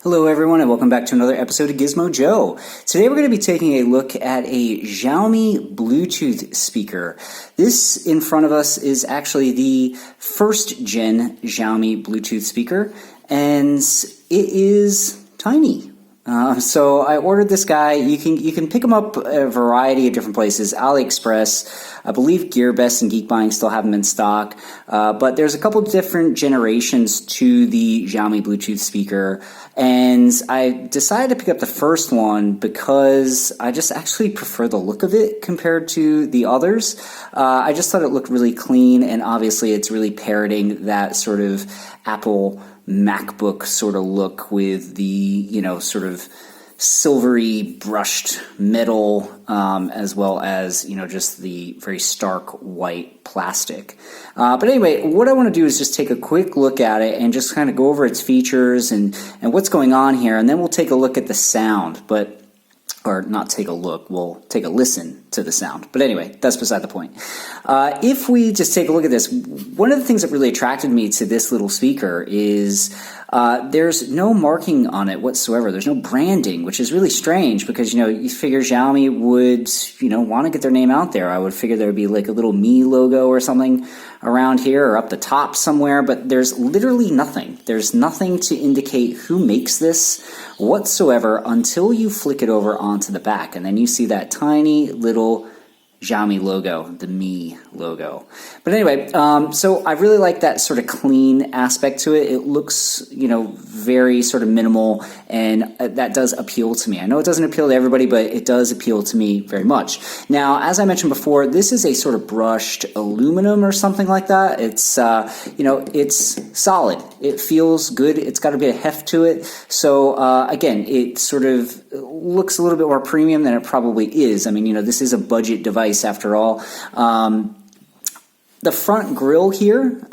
Hello everyone and welcome back to another episode of GizmoJoe. Today we're going to be taking a look at a Xiaomi Bluetooth speaker. This in front of us is actually the first gen Xiaomi Bluetooth speaker, and it is tiny. So I ordered this guy. You can pick them up a variety of different places. AliExpress, I believe GearBest and Geek Buying still have them in stock. But there's a couple different generations to the Xiaomi Bluetooth speaker, and I decided to pick up the first one because I just actually prefer the look of it compared to the others. I just thought it looked really clean, and obviously it's really parroting that sort of Apple MacBook sort of look with the, sort of silvery brushed metal, as well as, just the very stark white plastic. But anyway, what I want to do is just take a quick look at it and just kind of go over its features and what's going on here, and then we'll take a look at the sound, or not take a look, we'll take a listen to the sound. But anyway, that's beside the point. If we just take a look at this, one of the things that really attracted me to this little speaker is there's no marking on it whatsoever. There's no branding, which is really strange because, you figure Xiaomi would, want to get their name out there. I would figure there would be like a little Mi logo or something around here or up the top somewhere, but there's literally nothing. There's nothing to indicate who makes this whatsoever until you flick it over onto the back, and then you see that tiny little Xiaomi logo, the Mi logo. But anyway, so I really like that sort of clean aspect to it. It looks, very sort of minimal, and that does appeal to me. I know it doesn't appeal to everybody, but it does appeal to me very much. Now, as I mentioned before, this is a sort of brushed aluminum or something like that. It's, it's solid. It feels good. It's got a bit of heft to it. So, again, it sort of looks a little bit more premium than it probably is. I mean, this is a budget device after all. The front grille here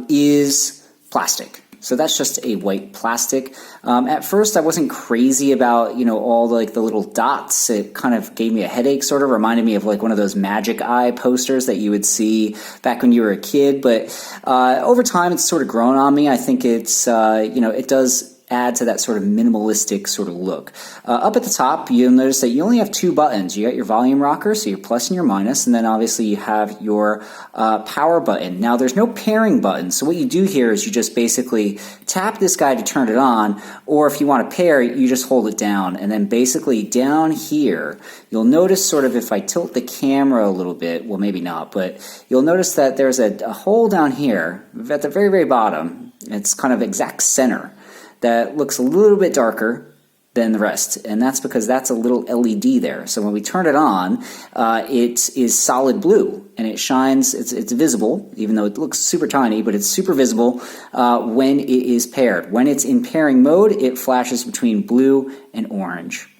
is plastic. So that's just a white plastic. At first I wasn't crazy about, all the little dots. It kind of gave me a headache, sort of reminded me of like one of those Magic Eye posters that you would see back when you were a kid. But over time it's sort of grown on me. I think it's, it does add to that sort of minimalistic sort of look. Up at the top, you'll notice that you only have two buttons. You got your volume rocker, so your plus and your minus, and then obviously you have your power button. Now, there's no pairing button, so what you do here is you just basically tap this guy to turn it on, or if you want to pair, you just hold it down, and then basically down here, you'll notice sort of if I tilt the camera a little bit, well, maybe not, but you'll notice that there's a hole down here at the very, very bottom. It's kind of exact center that looks a little bit darker than the rest, and that's because that's a little LED there. So when we turn it on, it is solid blue, and it shines, it's visible, even though it looks super tiny, but it's super visible when it is paired. When it's in pairing mode, it flashes between blue and orange.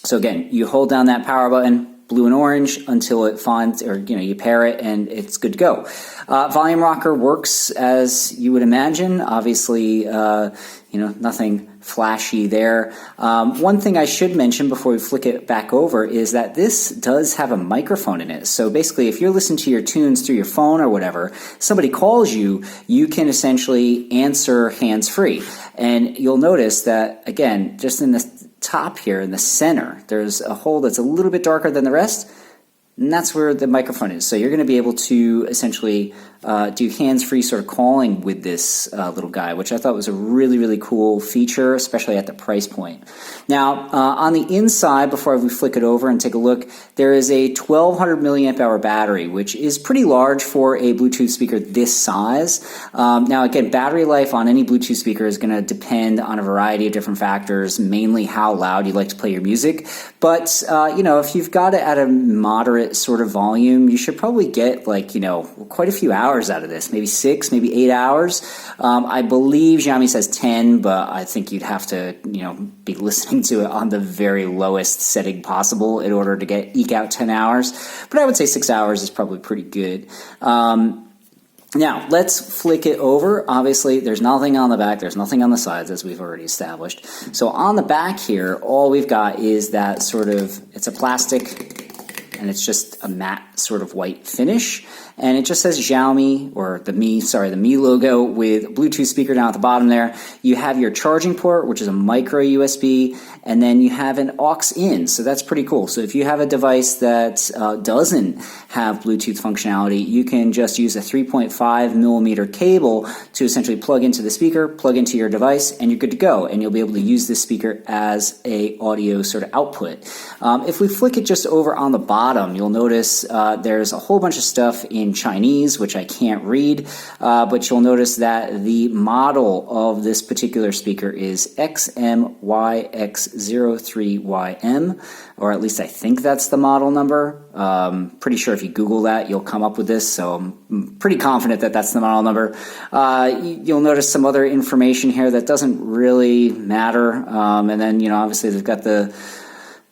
So again, you hold down that power button, blue and orange, until it finds, or you pair it, and it's good to go. Volume rocker works as you would imagine. Obviously, nothing flashy there. One thing I should mention before we flick it back over is that this does have a microphone in it. So basically, if you're listening to your tunes through your phone or whatever, somebody calls you, you can essentially answer hands-free. And you'll notice that, again, just in the top here in the center, there's a hole that's a little bit darker than the rest, and that's where the microphone is. So you're going to be able to essentially do hands-free sort of calling with this little guy, which I thought was a really, really cool feature, especially at the price point. Now, on the inside, before we flick it over and take a look, there is a 1200 milliamp hour battery, which is pretty large for a Bluetooth speaker this size. Now, again, battery life on any Bluetooth speaker is going to depend on a variety of different factors, mainly how loud you like to play your music. But, if you've got it at a moderate sort of volume, you should probably get quite a few hours out of this, maybe 6, maybe 8 hours. I believe Xiaomi says 10, but I think you'd have to, be listening to it on the very lowest setting possible in order to eke out 10 hours. But I would say 6 hours is probably pretty good. Now, let's flick it over. Obviously, there's nothing on the back. There's nothing on the sides, as we've already established. So on the back here, all we've got is that sort of, it's a plastic, and it's just a matte sort of white finish. And it just says Xiaomi, or the Mi logo with Bluetooth speaker down at the bottom there. You have your charging port, which is a micro USB, and then you have an aux in, so that's pretty cool. So if you have a device that doesn't have Bluetooth functionality, you can just use a 3.5 millimeter cable to essentially plug into the speaker, plug into your device, and you're good to go. And you'll be able to use this speaker as a audio sort of output. If we flick it just over on the bottom, you'll notice there's a whole bunch of stuff in Chinese, which I can't read, but you'll notice that the model of this particular speaker is XMYX03YM, or at least I think that's the model number. Pretty sure if you Google that, you'll come up with this, so I'm pretty confident that that's the model number. You'll notice some other information here that doesn't really matter, and then, obviously they've got the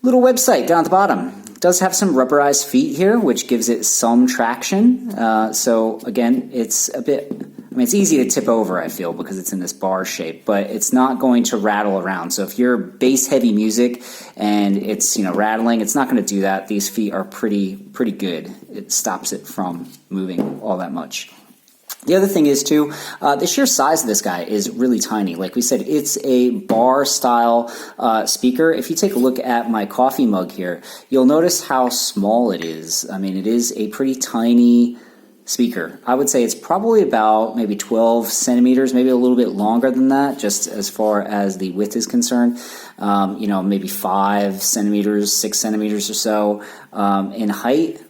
little website down at the bottom. It does have some rubberized feet here, which gives it some traction. So again, it's a bit, it's easy to tip over, I feel, because it's in this bar shape, but it's not going to rattle around. So if you're bass heavy music and it's, rattling, it's not going to do that. These feet are pretty good. It stops it from moving all that much. The other thing is, too, the sheer size of this guy is really tiny. Like we said, it's a bar-style speaker. If you take a look at my coffee mug here, you'll notice how small it is. It is a pretty tiny speaker. I would say it's probably about maybe 12 centimeters, maybe a little bit longer than that, just as far as the width is concerned. Maybe 5 centimeters, 6 centimeters or so in height.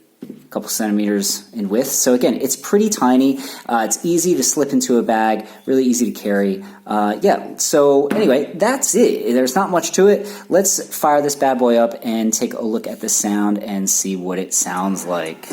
Couple centimeters in width. So again, it's pretty tiny. It's easy to slip into a bag, really easy to carry. So anyway, that's it. There's not much to it. Let's fire this bad boy up and take a look at the sound and see what it sounds like.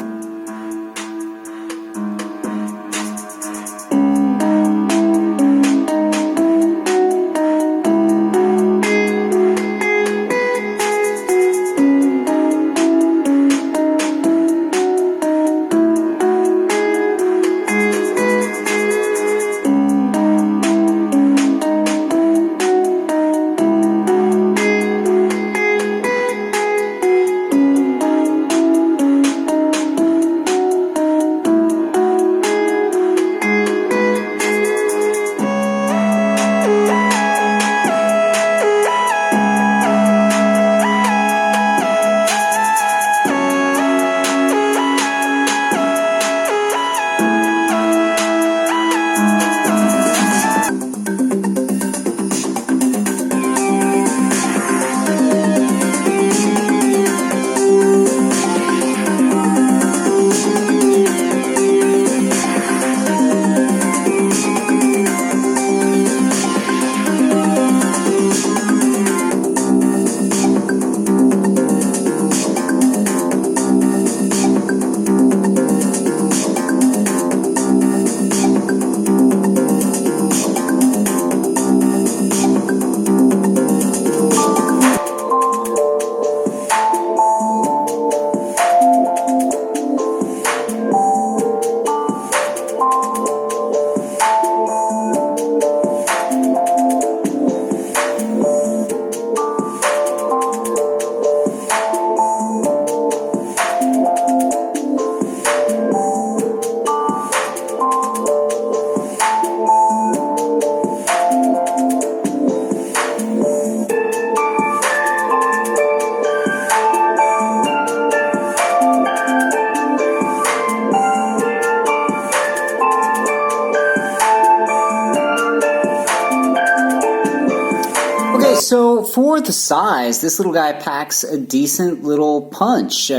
So for the size, this little guy packs a decent little punch.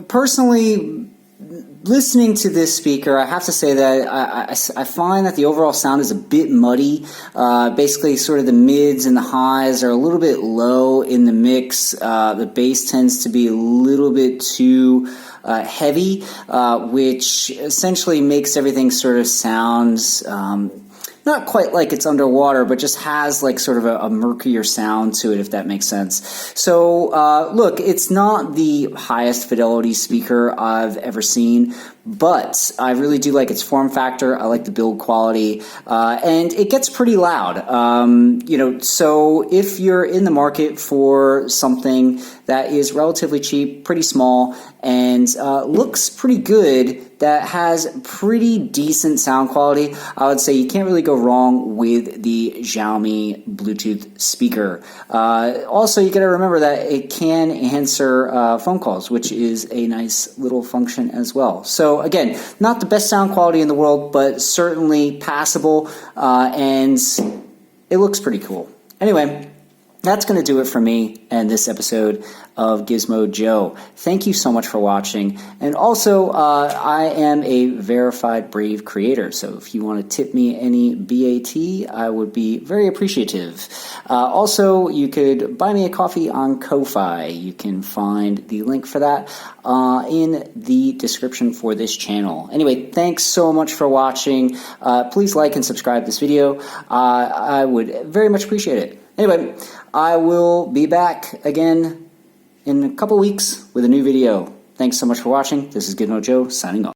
Personally, listening to this speaker, I have to say that I find that the overall sound is a bit muddy. Basically, sort of the mids and the highs are a little bit low in the mix. The bass tends to be a little bit too heavy, which essentially makes everything sort of sound not quite like it's underwater, but just has like sort of a murkier sound to it, if that makes sense. So look, it's not the highest fidelity speaker I've ever seen, but I really do like its form factor. I like the build quality, and it gets pretty loud. So if you're in the market for something that is relatively cheap, pretty small, and looks pretty good, that has pretty decent sound quality, I would say you can't really go wrong with the Xiaomi Bluetooth speaker. Also, you gotta remember that it can answer phone calls, which is a nice little function as well. So again, not the best sound quality in the world, but certainly passable, and it looks pretty cool. Anyway, that's going to do it for me and this episode of GizmoJoe. Thank you so much for watching. And also, I am a verified Brave creator, so if you want to tip me any BAT, I would be very appreciative. Also, you could buy me a coffee on Ko-Fi. You can find the link for that in the description for this channel. Anyway, thanks so much for watching. Please like and subscribe this video. I would very much appreciate it. Anyway, I will be back again in a couple weeks with a new video. Thanks so much for watching. This is GizmoJoe signing off.